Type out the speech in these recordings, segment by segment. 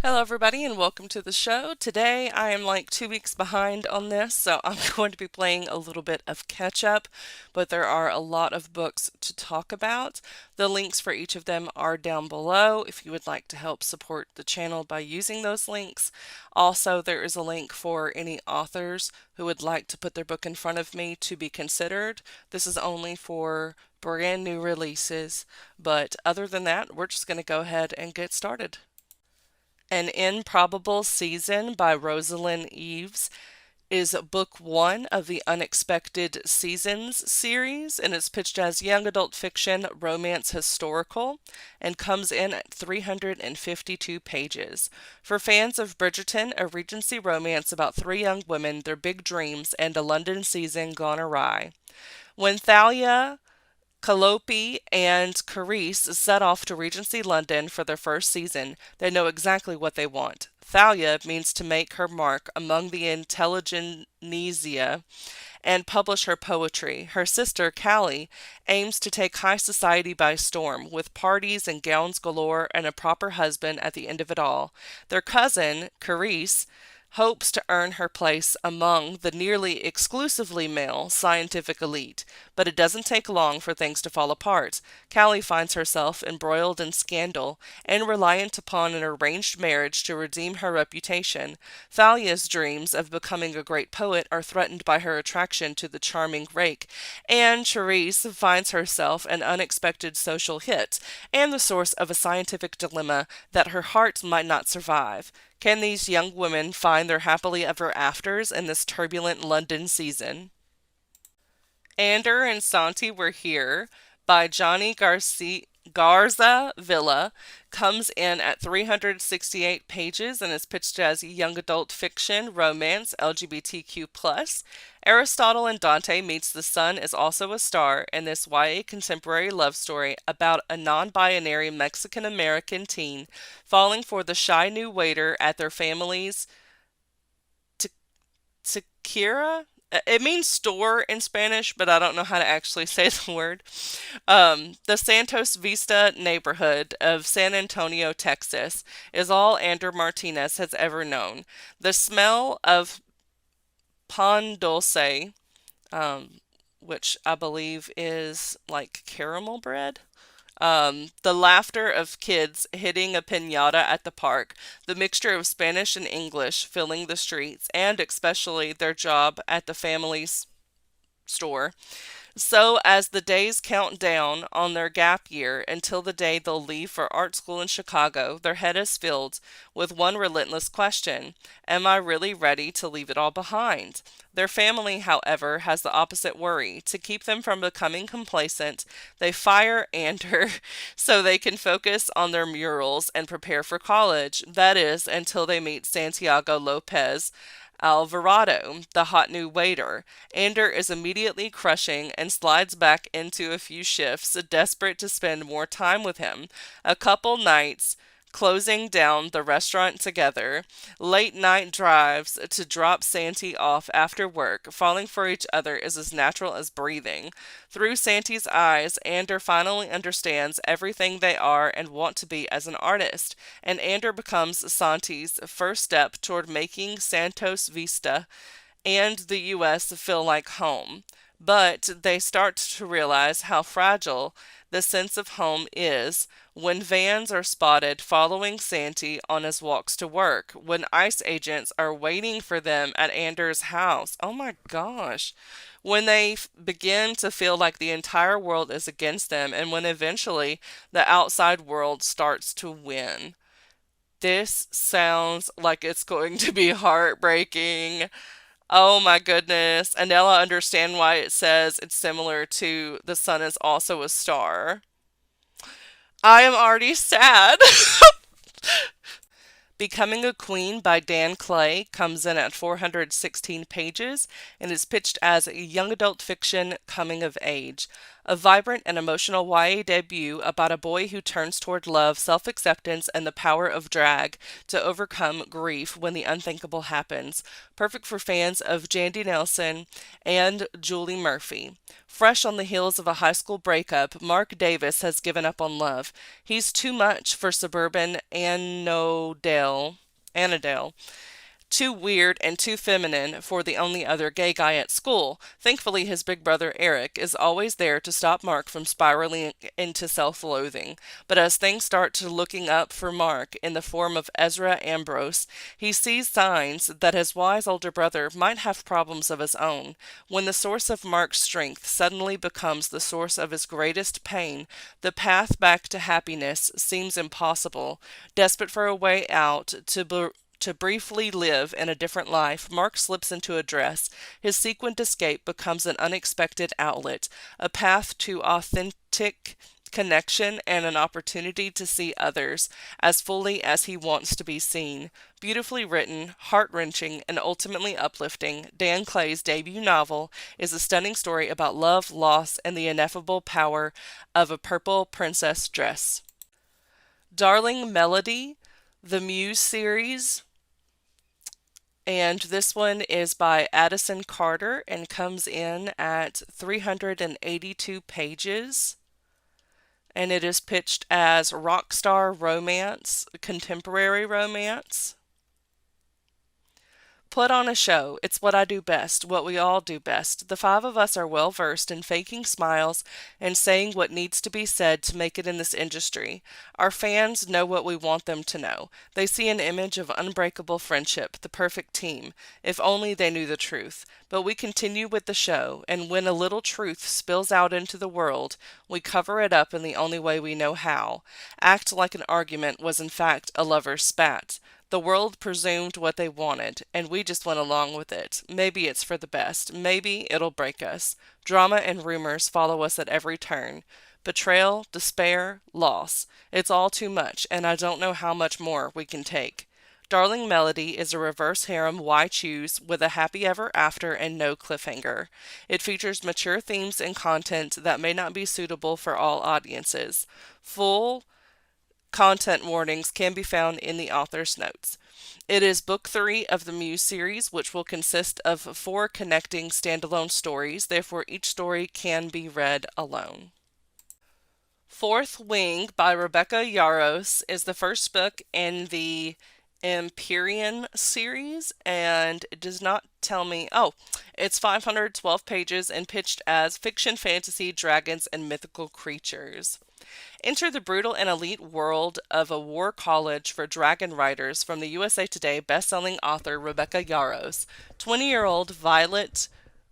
Hello, everybody, and welcome to the show. Today, I am like 2 weeks behind on this, so I'm going to be playing a little bit of catch up, but there are a lot of books to talk about. The links for each of them are down below if you would like to help support the channel by using those links. Also, there is a link for any authors who would like to put their book in front of me to be considered. This is only for brand new releases, but other than that, we're just going to go ahead and get started. An Improbable Season by Rosalyn Eves is book one of the Unexpected Seasons series, and it's pitched as young adult fiction, romance historical, and comes in at 352 pages. For fans of Bridgerton, a Regency romance about three young women, their big dreams, and a London season gone awry. When Thalia, Calliope and Carice set off to Regency London for their first season. They know exactly what they want. Thalia means to make her mark among the intelligentsia and publish her poetry. Her sister, Callie, aims to take high society by storm, with parties and gowns galore and a proper husband at the end of it all. Their cousin, Carice, hopes to earn her place among the nearly exclusively male scientific elite, but it doesn't take long for things to fall apart. Callie finds herself embroiled in scandal and reliant upon an arranged marriage to redeem her reputation. Thalia's dreams of becoming a great poet are threatened by her attraction to the charming rake, and Charisse finds herself an unexpected social hit and the source of a scientific dilemma that her heart might not survive. Can these young women find their happily ever afters in this turbulent London season? Ander and Santi Were Here by Jonny Garza Villa comes in at 368 pages and is pitched as young adult fiction, romance, LGBTQ+. Aristotle and Dante Meets the Sun is also a star in this YA contemporary love story about a non-binary Mexican-American teen falling for the shy new waiter at their family's taqueria. It means store in Spanish, but I don't know how to actually say the word. The Santos Vista neighborhood of San Antonio, Texas, is all Ander Martinez has ever known. The smell of pan dulce, um, which I believe is like caramel bread, the laughter of kids hitting a piñata at the park, the mixture of Spanish and English filling the streets, and especially their job at the family's store. So, as the days count down on their gap year until the day they'll leave for art school in Chicago, their head is filled with one relentless question: am I really ready to leave it all behind? Their family, however, has the opposite worry. To keep them from becoming complacent, they fire Ander so they can focus on their murals and prepare for college. That is, until they meet Santiago Lopez Alvarado, the hot new waiter. Ander is immediately crushing and slides back into a few shifts, desperate to spend more time with him. A couple nights closing down the restaurant together, late night drives to drop Santi off after work, falling for each other is as natural as breathing. Through Santi's eyes, Ander finally understands everything they are and want to be as an artist, and Ander becomes Santi's first step toward making Santos Vista and the U.S. feel like home. But they start to realize how fragile the sense of home is when vans are spotted following Santi on his walks to work, when ICE agents are waiting for them at Anders' house. Oh my gosh. When they begin to feel like the entire world is against them, and when eventually the outside world starts to win. This sounds like it's going to be heartbreaking. Oh my goodness. And now I understand why it says it's similar to The Sun is Also a Star. I am already sad. Becoming a Queen by Dan Clay comes in at 416 pages and is pitched as a young adult fiction coming of age. A vibrant and emotional YA debut about a boy who turns toward love, self-acceptance, and the power of drag to overcome grief when the unthinkable happens. Perfect for fans of Jandy Nelson and Julie Murphy. Fresh on the heels of a high school breakup, Mark Davis has given up on love. He's too much for suburban Annandale. Too weird and too feminine for the only other gay guy at school. Thankfully, his big brother Eric is always there to stop Mark from spiraling into self-loathing. But as things start to looking up for Mark in the form of Ezra Ambrose, he sees signs that his wise older brother might have problems of his own. When the source of Mark's strength suddenly becomes the source of his greatest pain, the path back to happiness seems impossible. Desperate for a way out, to briefly live in a different life, Mark slips into a dress. His sequined escape becomes an unexpected outlet, a path to authentic connection and an opportunity to see others as fully as he wants to be seen. Beautifully written, heart-wrenching, and ultimately uplifting, Dan Clay's debut novel is a stunning story about love, loss, and the ineffable power of a purple princess dress. Darling Melody, the Muse series, and this one is by Addison Carter and comes in at 382 pages. And it is pitched as rock star romance, contemporary romance. Put on a show. It's what I do best, what we all do best. The five of us are well versed in faking smiles and saying what needs to be said to make it in this industry. Our fans know what we want them to know. They see an image of unbreakable friendship, the perfect team. If only they knew the truth. But we continue with the show, and when a little truth spills out into the world, we cover it up in the only way we know how. Act like an argument was in fact a lover's spat. The world presumed what they wanted, and we just went along with it. Maybe it's for the best. Maybe it'll break us. Drama and rumors follow us at every turn. Betrayal, despair, loss. It's all too much, and I don't know how much more we can take. Darling Melody is a reverse harem Why Choose with a happy ever after and no cliffhanger. It features mature themes and content that may not be suitable for all audiences. Full content warnings can be found in the author's notes. It is book 3 of the Muse series, which will consist of 4 connecting standalone stories, therefore each story can be read alone. Fourth Wing by Rebecca Yarros is the first book in the Empyrean series, and it does not tell me. Oh, it's 512 pages and pitched as fiction, fantasy, dragons, and mythical creatures. Enter the brutal and elite world of a war college for dragon riders from the USA Today best-selling author Rebecca Yarros. 20-year-old Violet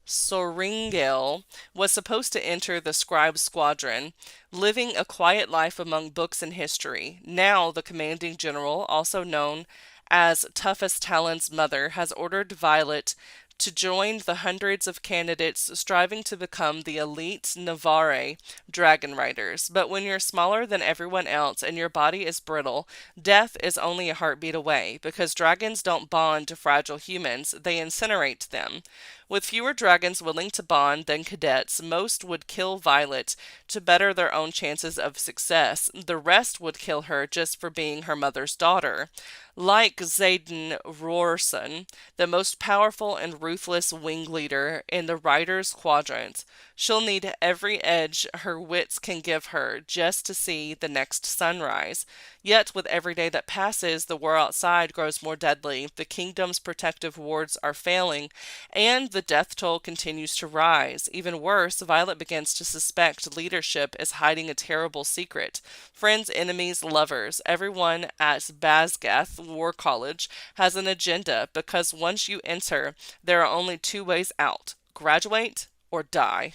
Sorrengail was supposed to enter the Scribe Squadron, living a quiet life among books and history. Now, the commanding general, also known as Toughest Talon's mother, has ordered Violet to join the hundreds of candidates striving to become the elite Navarre dragon riders. But when you're smaller than everyone else and your body is brittle, death is only a heartbeat away, because dragons don't bond to fragile humans, they incinerate them. With fewer dragons willing to bond than cadets, most would kill Violet to better their own chances of success. The rest would kill her just for being her mother's daughter. Like Zayden Roarson, the most powerful and ruthless wing leader in the Riders' Quadrant, she'll need every edge her wits can give her just to see the next sunrise. Yet, with every day that passes, the war outside grows more deadly, the kingdom's protective wards are failing, and the death toll continues to rise. Even worse, Violet begins to suspect leadership is hiding a terrible secret. Friends, enemies, lovers, everyone at Basgath War College has an agenda, because once you enter, there are only 2 ways out: graduate or die.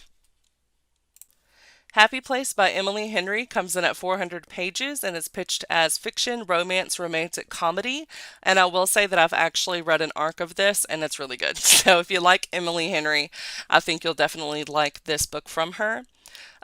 Happy Place by Emily Henry comes in at 400 pages and is pitched as fiction, romance, romantic comedy. And I will say that I've actually read an arc of this and it's really good. So if you like Emily Henry, I think you'll definitely like this book from her.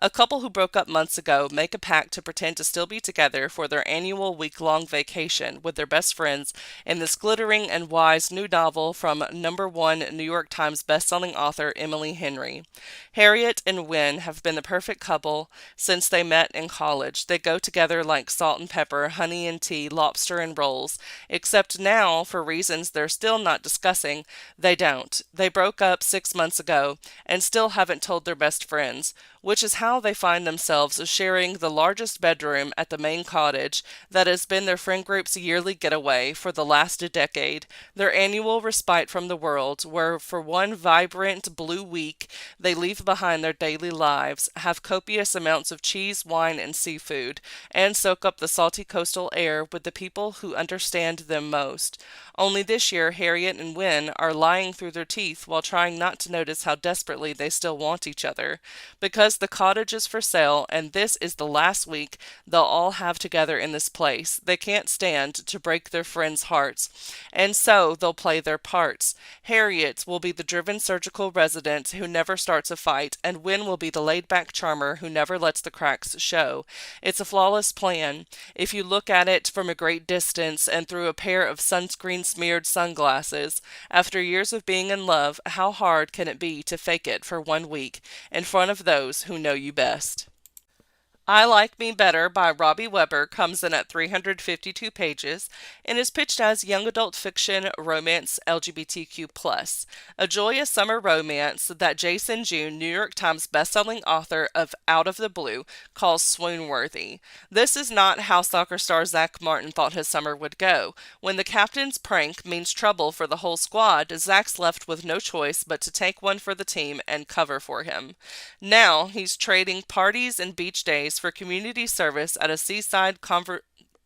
A couple who broke up months ago make a pact to pretend to still be together for their annual week-long vacation with their best friends in this glittering and wise new novel from #1 New York Times bestselling author Emily Henry. Harriet and Wynne have been the perfect couple since they met in college. They go together like salt and pepper, honey and tea, lobster and rolls, except now, for reasons they're still not discussing, they don't. They broke up 6 months ago and still haven't told their best friends, which is how they find themselves sharing the largest bedroom at the main cottage that has been their friend group's yearly getaway for the last decade, their annual respite from the world, where for one vibrant blue week they leave behind their daily lives, have copious amounts of cheese, wine, and seafood, and soak up the salty coastal air with the people who understand them most. Only this year, Harriet and Wynne are lying through their teeth while trying not to notice how desperately they still want each other. Because the cottage is for sale, and this is the last week they'll all have together in this place, they can't stand to break their friends' hearts, and so they'll play their parts. Harriet will be the driven surgical resident who never starts a fight, and Wynne will be the laid-back charmer who never lets the cracks show. It's a flawless plan, if you look at it from a great distance and through a pair of sunscreen-smeared sunglasses. After years of being in love, how hard can it be to fake it for 1 week in front of those who know you best? I Like Me Better by Robby Weber comes in at 352 pages and is pitched as young adult fiction romance LGBTQ+, a joyous summer romance that Jason June, New York Times bestselling author of Out of the Blue, calls swoon-worthy. This is not how soccer star Zach Martin thought his summer would go. When the captain's prank means trouble for the whole squad, Zach's left with no choice but to take one for the team and cover for him. Now he's trading parties and beach days for community service at a seaside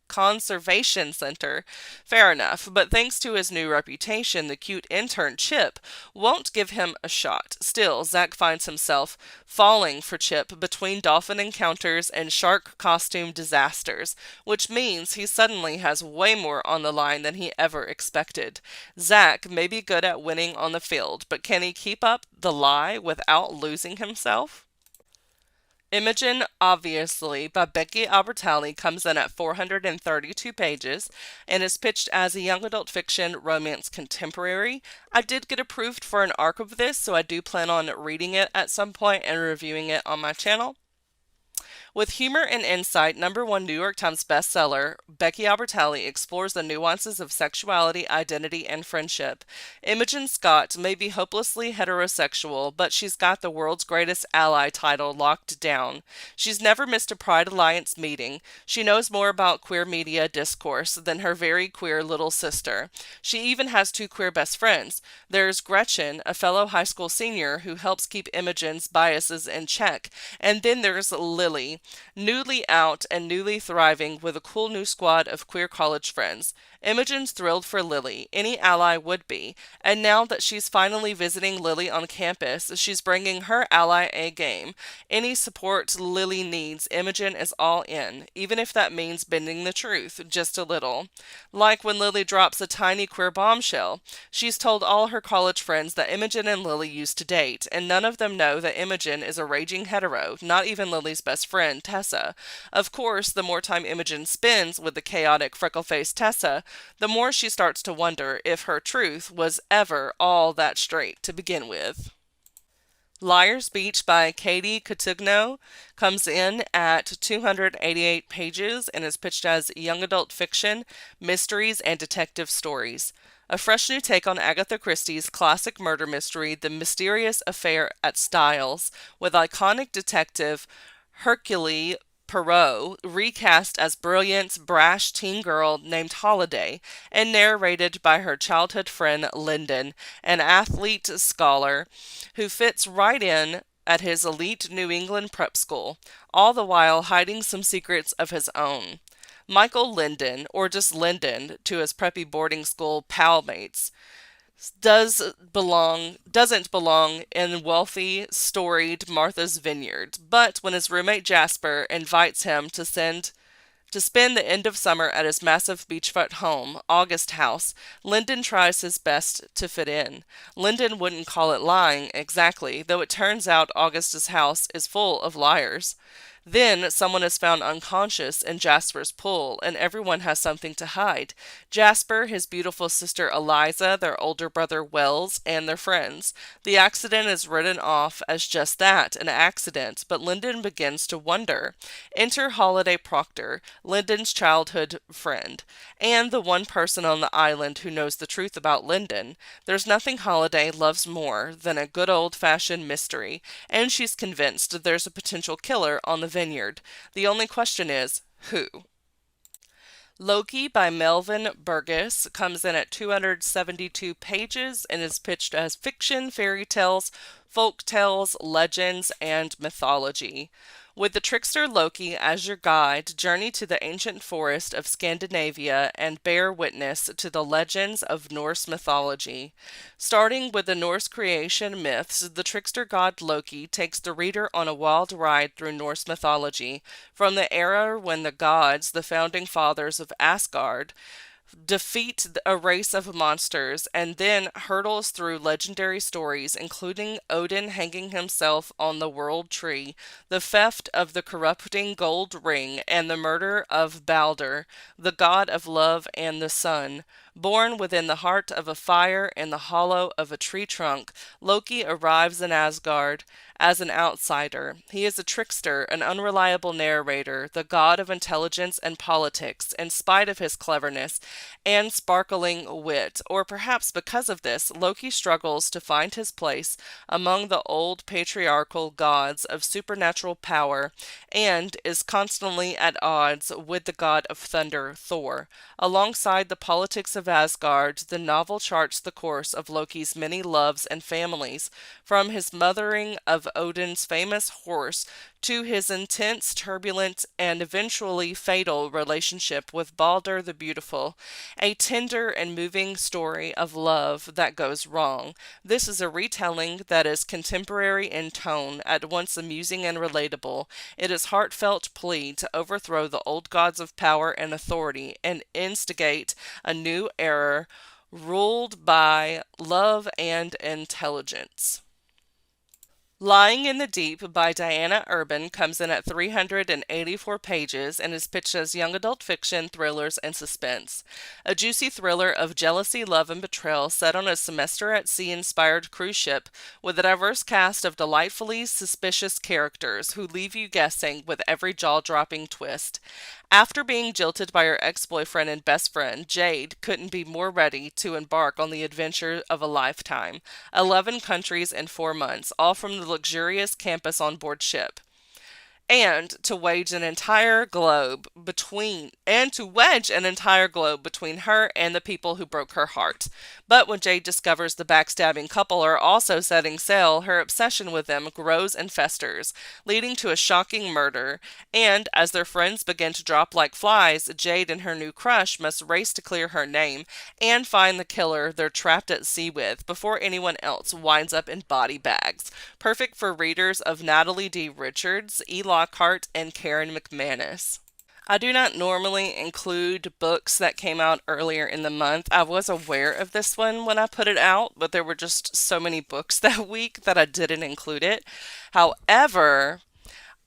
conservation center. Fair enough, but thanks to his new reputation, the cute intern Chip won't give him a shot. Still, Zach finds himself falling for Chip between dolphin encounters and shark costume disasters, which means he suddenly has way more on the line than he ever expected. Zach may be good at winning on the field, but can he keep up the lie without losing himself? Imogen, Obviously, by Becky Albertalli comes in at 432 pages and is pitched as a young adult fiction romance contemporary. I did get approved for an arc of this, so I do plan on reading it at some point and reviewing it on my channel. With humor and insight, #1 New York Times bestseller, Becky Albertalli explores the nuances of sexuality, identity, and friendship. Imogen Scott may be hopelessly heterosexual, but she's got the world's greatest ally title locked down. She's never missed a Pride Alliance meeting. She knows more about queer media discourse than her very queer little sister. She even has 2 queer best friends. There's Gretchen, a fellow high school senior who helps keep Imogen's biases in check, and then there's Lily, newly out and newly thriving with a cool new squad of queer college friends. Imogen's thrilled for Lily, any ally would be, and now that she's finally visiting Lily on campus, she's bringing her ally A game. Any support Lily needs, Imogen is all in, even if that means bending the truth just a little. Like when Lily drops a tiny queer bombshell. She's told all her college friends that Imogen and Lily used to date, and none of them know that Imogen is a raging hetero, not even Lily's best friend, Tessa. Of course, the more time Imogen spends with the chaotic, freckle-faced Tessa, the more she starts to wonder if her truth was ever all that straight to begin with. Liar's Beach by Katie Cotugno comes in at 288 pages and is pitched as young adult fiction, mysteries, and detective stories. A fresh new take on Agatha Christie's classic murder mystery, The Mysterious Affair at Styles, with iconic detective Hercule Poirot recast as brilliant, brash teen girl named Holiday and narrated by her childhood friend Lyndon, an athlete scholar who fits right in at his elite New England prep school, all the while hiding some secrets of his own. Michael Lyndon, or just Lyndon to his preppy boarding school pal mates, doesn't belong in wealthy, storied Martha's Vineyard, but when his roommate Jasper invites him to send To spend the end of summer at his massive beachfront home, August House, Lyndon tries his best to fit in. Lyndon wouldn't call it lying exactly, though it turns out August's house is full of liars. Then someone is found unconscious in Jasper's pool, and everyone has something to hide. Jasper, his beautiful sister Eliza, their older brother Wells, and their friends. The accident is written off as just that, an accident, but Lyndon begins to wonder. Enter Holiday Proctor, Lyndon's childhood friend, and the one person on the island who knows the truth about Lyndon. There's nothing Holiday loves more than a good old-fashioned mystery, and she's convinced there's a potential killer on the vineyard. The only question is, who? Loki by Melvin Burgess comes in at 272 pages and is pitched as fiction, fairy tales, folk tales, legends, and mythology. With the trickster Loki as your guide, journey to the ancient forest of Scandinavia and bear witness to the legends of Norse mythology. Starting with the Norse creation myths, the trickster god Loki takes the reader on a wild ride through Norse mythology, from the era when the gods, the founding fathers of Asgard, defeat a race of monsters, and then hurtles through legendary stories, including Odin hanging himself on the world tree, the theft of the corrupting gold ring, and the murder of Balder, the god of love and the sun. Born within the heart of a fire in the hollow of a tree trunk, Loki arrives in Asgard as an outsider. He is a trickster, an unreliable narrator, the god of intelligence and politics, in spite of his cleverness and sparkling wit. Or perhaps because of this, Loki struggles to find his place among the old patriarchal gods of supernatural power and is constantly at odds with the god of thunder, Thor. Alongside the politics of Asgard, the novel charts the course of Loki's many loves and families, from his mothering of Odin's famous horse to his intense, turbulent, and eventually fatal relationship with Balder the Beautiful, a tender and moving story of love that goes wrong. This is a retelling that is contemporary in tone, at once amusing and relatable. It is heartfelt plea to overthrow the old gods of power and authority and instigate a new era ruled by love and intelligence. Lying in the Deep by Diana Urban comes in at 384 pages and is pitched as young adult fiction, thrillers, and suspense. A juicy thriller of jealousy, love, and betrayal set on a semester-at-sea-inspired cruise ship with a diverse cast of delightfully suspicious characters who leave you guessing with every jaw-dropping twist. After being jilted by her ex-boyfriend and best friend, Jade couldn't be more ready to embark on the adventure of a lifetime. 11 countries in 4 months, all from the luxurious campus on board ship. And to wedge an entire globe between her and the people who broke her heart. But when Jade discovers the backstabbing couple are also setting sail, her obsession with them grows and festers, leading to a shocking murder. And as their friends begin to drop like flies, Jade and her new crush must race to clear her name and find the killer they're trapped at sea with before anyone else winds up in body bags. Perfect for readers of Natalie D. Richards, Lockhart, and Karen McManus. I do not normally include books that came out earlier in the month. I was aware of this one when I put it out, but there were just so many books that week that I didn't include it. However,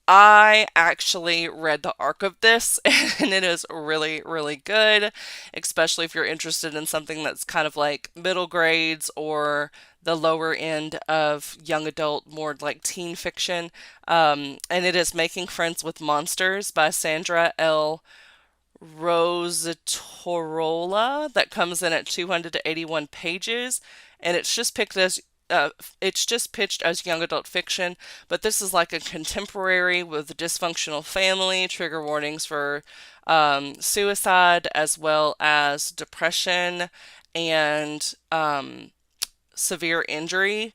I actually read the arc of this, and it is really, really good, especially if you're interested in something that's kind of like middle grades or the lower end of young adult, more like teen fiction. And it is Making Friends with Monsters by Sandra L. Rostirolla that comes in at 281 pages, and it's just pitched as young adult fiction, but this is like a contemporary with a dysfunctional family, trigger warnings for suicide as well as depression and severe injury.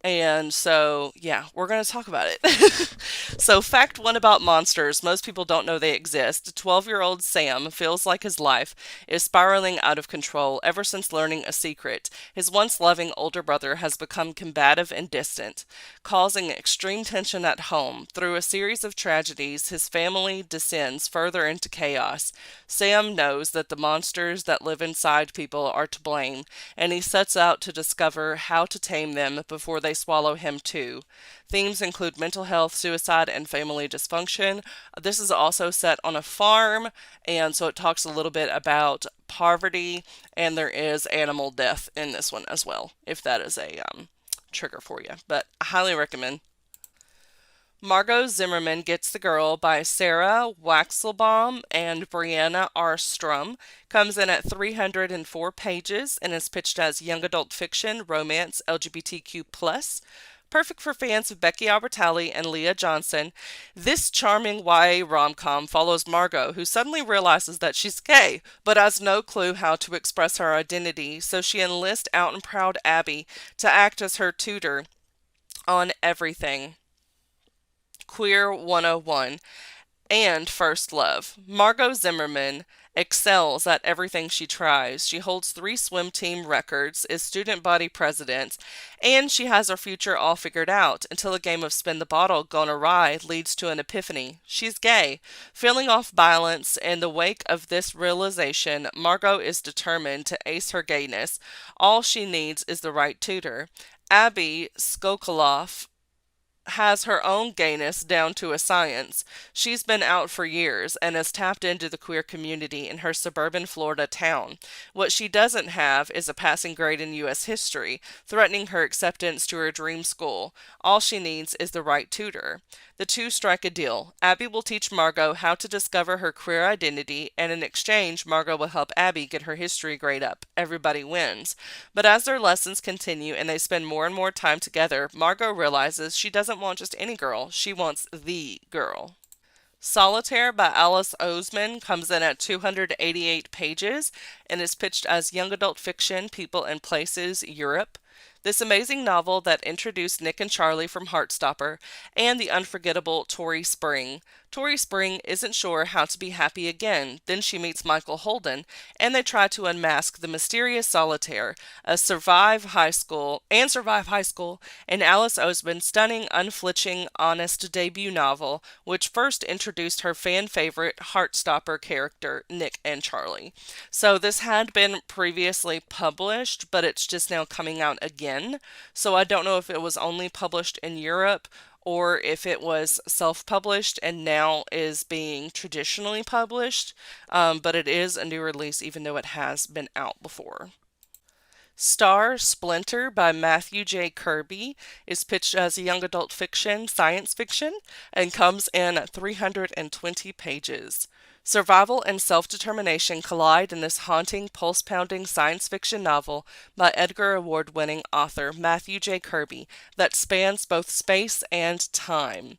And so, yeah, we're going to talk about it. So, fact one about monsters most people don't know they exist. 12-year-old Sam feels like his life is spiraling out of control ever since learning a secret. His once loving older brother has become combative and distant, causing extreme tension at home. Through a series of tragedies, his family descends further into chaos. Sam knows that the monsters that live inside people are to blame, and he sets out to discover how to tame them before they swallow him too. Themes include mental health, suicide, and family dysfunction. This is also set on a farm, and so it talks a little bit about poverty, and there is animal death in this one as well, if that is a trigger for you. But I highly recommend. Margo Zimmerman Gets the Girl by Sara Waxelbaum and Brianna R. Shrum comes in at 304 pages and is pitched as young adult fiction, romance, LGBTQ+. Perfect for fans of Becky Albertalli and Leah Johnson, this charming YA rom-com follows Margo, who suddenly realizes that she's gay, but has no clue how to express her identity, so she enlists out and proud Abby to act as her tutor on everything. Queer 101, and First Love. Margo Zimmerman excels at everything she tries. She holds 3 swim team records, is student body president, and she has her future all figured out until a game of spin the bottle gone awry leads to an epiphany. She's gay. Feeling off balance in the wake of this realization, Margo is determined to ace her gayness. All she needs is the right tutor. Abby Skokoloff has her own gayness down to a science. She's been out for years and has tapped into the queer community in her suburban Florida town. What she doesn't have is a passing grade in U.S. history, threatening her acceptance to her dream school. All she needs is the right tutor. The two strike a deal. Abby will teach Margo how to discover her queer identity, and in exchange, Margo will help Abby get her history grade up. Everybody wins. But as their lessons continue and they spend more and more time together, Margo realizes she doesn't want just any girl, she wants the girl. Solitaire by Alice Oseman comes in at 288 pages and is pitched as young adult fiction, people and places, Europe. This amazing novel that introduced Nick and Charlie from Heartstopper and the unforgettable Tori Spring. Tori Spring isn't sure how to be happy again. Then she meets Michael Holden, and they try to unmask the mysterious Solitaire, survive high school, and Alice Oseman's stunning, unflinching, honest debut novel, which first introduced her fan favorite Heartstopper character, Nick and Charlie. So this had been previously published, but it's just now coming out again. So I don't know if it was only published in Europe or if it was self-published and now is being traditionally published, but it is a new release even though it has been out before. Star Splinter by Matthew J. Kirby is pitched as a young adult fiction, science fiction, and comes in at 320 pages. Survival and self-determination collide in this haunting, pulse-pounding science fiction novel by Edgar Award-winning author Matthew J. Kirby that spans both space and time.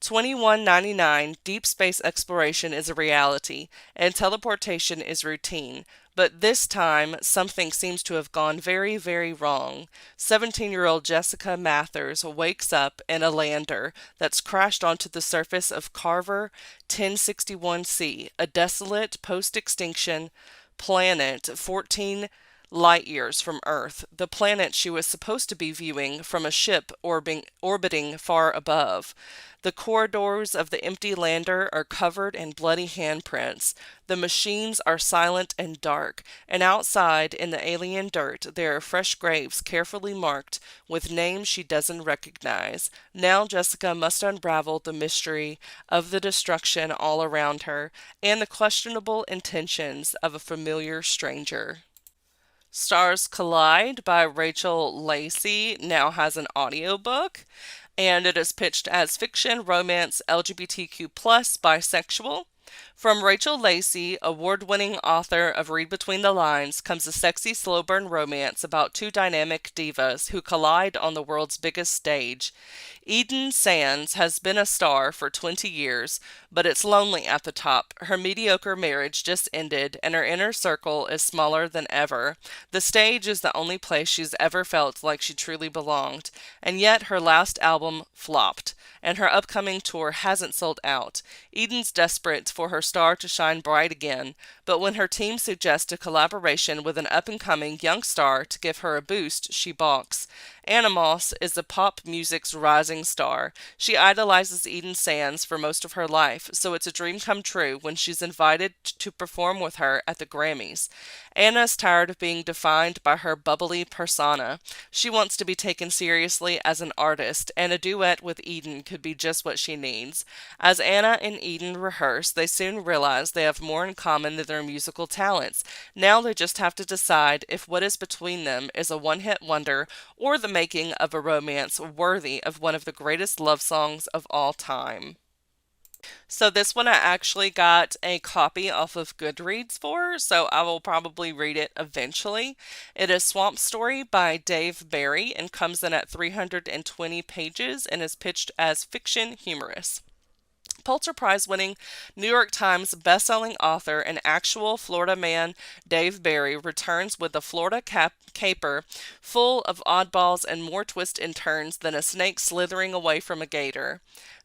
2199 Deep space exploration is a reality, and teleportation is routine. But this time, something seems to have gone very, very wrong. 17-year-old Jessica Mathers wakes up in a lander that's crashed onto the surface of Carver 1061c, a desolate, post-extinction planet 14 light years from Earth, the planet she was supposed to be viewing from a ship orbiting far above. The corridors of the empty lander are covered in bloody handprints. The machines are silent and dark, and outside in the alien dirt there are fresh graves carefully marked with names she doesn't recognize. Now Jessica must unravel the mystery of the destruction all around her and the questionable intentions of a familiar stranger. Stars Collide by Rachel Lacey now has an audiobook, and it is pitched as fiction, romance, LGBTQ+, bisexual. From Rachel Lacey, award-winning author of Read Between the Lines, comes a sexy slow burn romance about two dynamic divas who collide on the world's biggest stage. Eden Sands has been a star for 20 years, but it's lonely at the top. Her mediocre marriage just ended, and her inner circle is smaller than ever. The stage is the only place she's ever felt like she truly belonged, and yet her last album flopped, and her upcoming tour hasn't sold out. Eden's desperate for her star to shine bright again, but when her team suggests a collaboration with an up-and-coming young star to give her a boost, she balks. Anna Moss is the pop music's rising star. She idolizes Eden Sands for most of her life, so it's a dream come true when she's invited to perform with her at the Grammys. Anna's tired of being defined by her bubbly persona. She wants to be taken seriously as an artist, and a duet with Eden could be just what she needs. As Anna and Eden rehearse, they soon realize they have more in common than their musical talents. Now they just have to decide if what is between them is a one-hit wonder or the making of a romance worthy of one of the greatest love songs of all time. So this one I actually got a copy off of Goodreads for, so I will probably read it eventually. It is Swamp Story by Dave Barry and comes in at 320 pages and is pitched as fiction humorous. Pulitzer Prize-winning New York Times bestselling author and actual Florida man Dave Barry returns with a Florida caper full of oddballs and more twists and turns than a snake slithering away from a gator.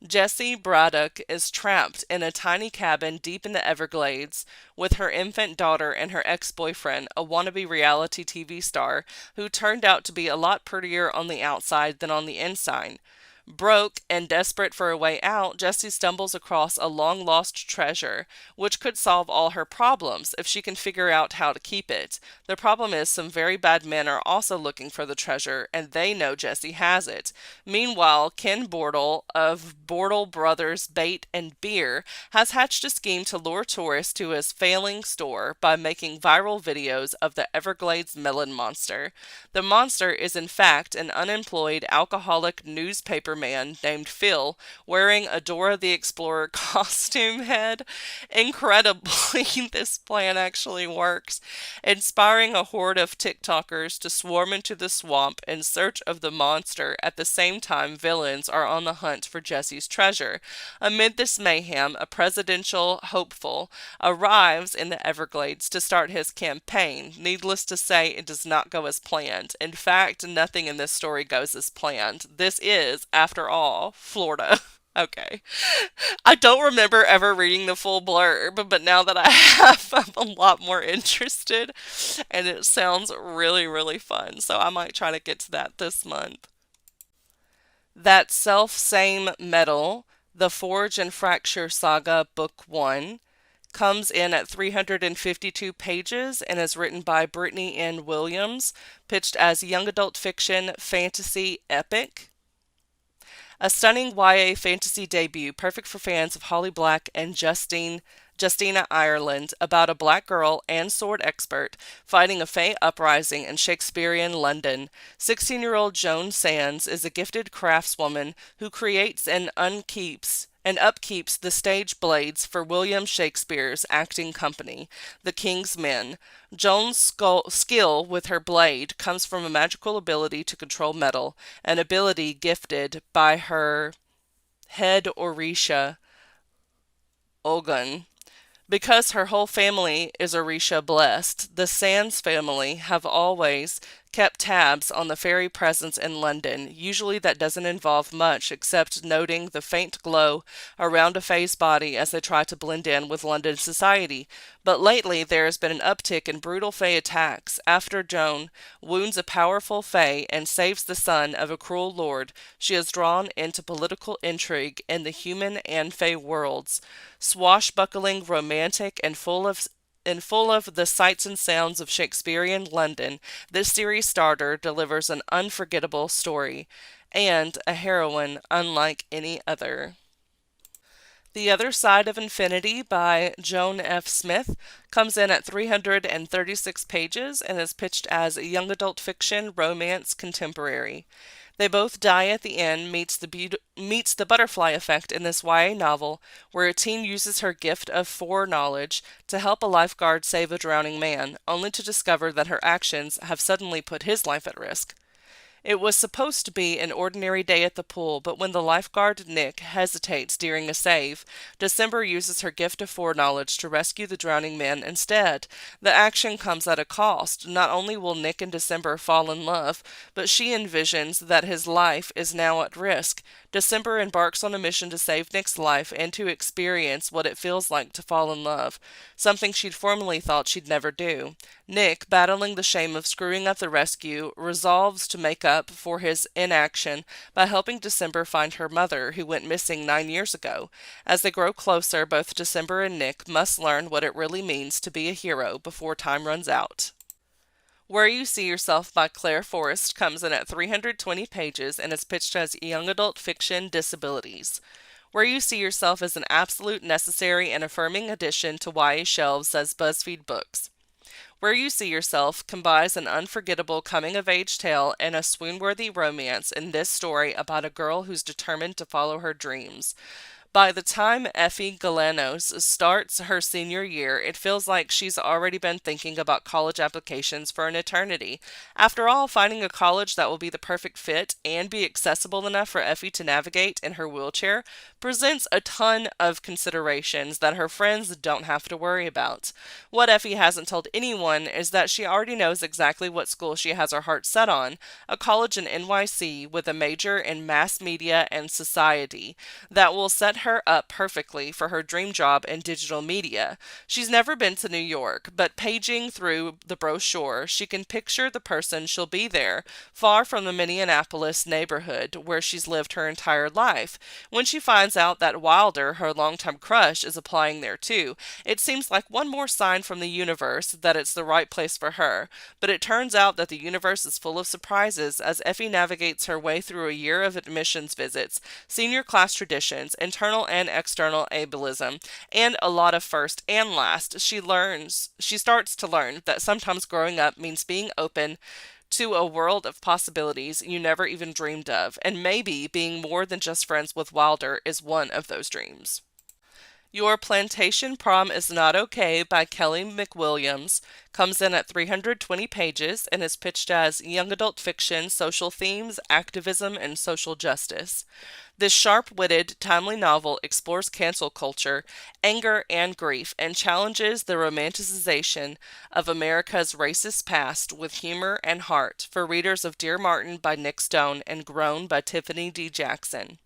Jessie Braddock is trapped in a tiny cabin deep in the Everglades with her infant daughter and her ex-boyfriend, a wannabe reality TV star, who turned out to be a lot prettier on the outside than on the inside. Broke and desperate for a way out, Jessie stumbles across a long-lost treasure, which could solve all her problems if she can figure out how to keep it. The problem is some very bad men are also looking for the treasure, and they know Jessie has it. Meanwhile, Ken Bortle of Bortle Brothers Bait and Beer has hatched a scheme to lure tourists to his failing store by making viral videos of the Everglades melon monster. The monster is in fact an unemployed alcoholic newspaper man named Phil wearing a Dora the Explorer costume head. Incredibly, this plan actually works, inspiring a horde of TikTokers to swarm into the swamp in search of the monster. At the same time, villains are on the hunt for Jessie's treasure. Amid this mayhem, a presidential hopeful arrives in the Everglades to start his campaign. Needless to say, it does not go as planned. In fact, nothing in this story goes as planned. This is, after all, Florida. Okay. I don't remember ever reading the full blurb, but now that I have, I'm a lot more interested, and it sounds really, really fun, so I might try to get to that this month. That Self-Same Metal, The Forge and Fracture Saga, Book 1, comes in at 352 pages and is written by Brittany N. Williams, pitched as young adult fiction fantasy epic. A stunning YA fantasy debut, perfect for fans of Holly Black and Justina Ireland, about a black girl and sword expert fighting a Fey uprising in Shakespearean London. 16-year-old Joan Sands is a gifted craftswoman who creates and upkeeps the stage blades for William Shakespeare's acting company, the King's Men. Joan's skill with her blade comes from a magical ability to control metal, an ability gifted by her head Orisha, Ogun. Because her whole family is Orisha blessed, the Sands family have always kept tabs on the fairy presence in London. Usually that doesn't involve much except noting the faint glow around a Fae's body as they try to blend in with London society. But lately there has been an uptick in brutal Fae attacks after Joan wounds a powerful Fae and saves the son of a cruel lord. She is drawn into political intrigue in the human and Fae worlds. Swashbuckling, romantic, and full of the sights and sounds of Shakespearean London, this series starter delivers an unforgettable story and a heroine unlike any other. The Other Side of Infinity by Joan F. Smith comes in at 336 pages and is pitched as young adult fiction, romance, contemporary. They both die at the end meets the butterfly effect in this YA novel, where a teen uses her gift of foreknowledge to help a lifeguard save a drowning man, only to discover that her actions have suddenly put his life at risk. It was supposed to be an ordinary day at the pool, but when the lifeguard, Nick, hesitates during a save, December uses her gift of foreknowledge to rescue the drowning man instead. The action comes at a cost. Not only will Nick and December fall in love, but she envisions that his life is now at risk. December embarks on a mission to save Nick's life and to experience what it feels like to fall in love, something she'd formerly thought she'd never do. Nick, battling the shame of screwing up the rescue, resolves to make up for his inaction by helping December find her mother, who went missing 9 years ago. As they grow closer, both December and Nick must learn what it really means to be a hero before time runs out. Where You See Yourself by Claire Forrest comes in at 320 pages and is pitched as young adult fiction disabilities. Where You See Yourself is an absolute necessary and affirming addition to YA shelves, says BuzzFeed Books. Where You See Yourself combines an unforgettable coming-of-age tale and a swoon-worthy romance in this story about a girl who's determined to follow her dreams. By the time Effie Galanos starts her senior year, it feels like she's already been thinking about college applications for an eternity. After all, finding a college that will be the perfect fit and be accessible enough for Effie to navigate in her wheelchair presents a ton of considerations that her friends don't have to worry about. What Effie hasn't told anyone is that she already knows exactly what school she has her heart set on, a college in NYC with a major in mass media and society that will set her up perfectly for her dream job in digital media. She's never been to New York, but paging through the brochure, she can picture the person she'll be there, far from the Minneapolis neighborhood where she's lived her entire life. When she finds out that Wilder, her longtime crush, is applying there too, it seems like one more sign from the universe that it's the right place for her. But it turns out that the universe is full of surprises as Effie navigates her way through a year of admissions visits, senior class traditions, internal and external ableism, and a lot of first and last. She starts to learn that sometimes growing up means being open to a world of possibilities you never even dreamed of, and maybe being more than just friends with Wilder is one of those dreams. Your Plantation Prom is Not Okay by Kelly McWilliams comes in at 320 pages and is pitched as young adult fiction, social themes, activism, and social justice. This sharp-witted, timely novel explores cancel culture, anger, and grief, and challenges the romanticization of America's racist past with humor and heart for readers of Dear Martin by Nick Stone and Grown by Tiffany D. Jackson.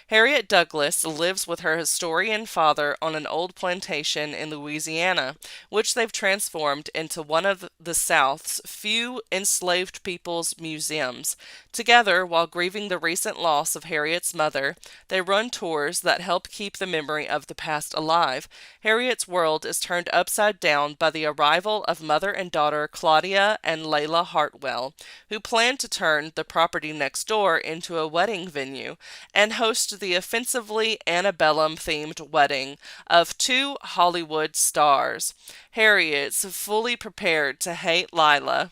Harriet Douglas lives with her historian father on an old plantation in Louisiana, which they've transformed into one of the South's few enslaved people's museums. Together, while grieving the recent loss of Harriet's mother, they run tours that help keep the memory of the past alive. Harriet's world is turned upside down by the arrival of mother and daughter Claudia and Layla Hartwell, who plan to turn the property next door into a wedding venue and host the offensively antebellum-themed wedding of two Hollywood stars. Harriet's fully prepared to hate Lila,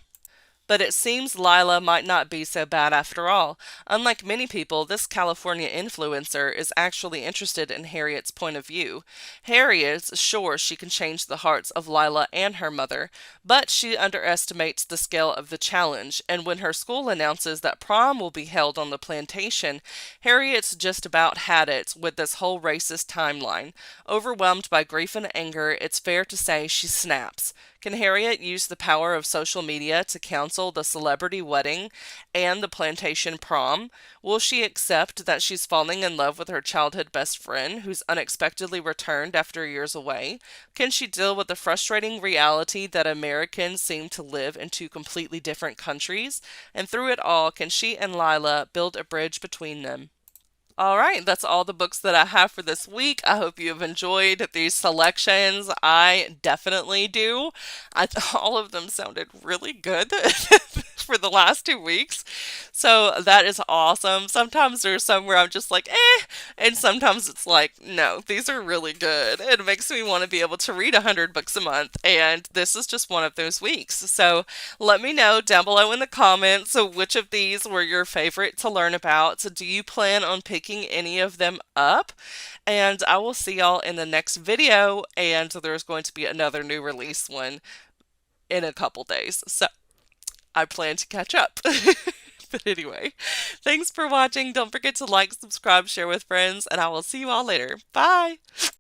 but it seems Lila might not be so bad after all. Unlike many people, this California influencer is actually interested in Harriet's point of view. Harriet's sure she can change the hearts of Lila and her mother, but she underestimates the scale of the challenge, and when her school announces that prom will be held on the plantation, Harriet's just about had it with this whole racist timeline. Overwhelmed by grief and anger, it's fair to say she snaps. Can Harriet use the power of social media to cancel the celebrity wedding and the plantation prom? Will she accept that she's falling in love with her childhood best friend who's unexpectedly returned after years away? Can she deal with the frustrating reality that Americans seem to live in two completely different countries? And through it all, can she and Lila build a bridge between them? All right, that's all the books that I have for this week. I hope you have enjoyed these selections. I definitely do. All of them sounded really good for the last 2 weeks. So that is awesome. Sometimes there's some where I'm just like, and sometimes it's like, no, these are really good. It makes me want to be able to read 100 books a month, and this is just one of those weeks. So let me know down below in the comments which of these were your favorite to learn about. So do you plan on picking any of them up? And I will see y'all in the next video, and there's going to be another new release one in a couple days. So I plan to catch up. But anyway, thanks for watching. Don't forget to like, subscribe, share with friends, and I will see you all later. Bye!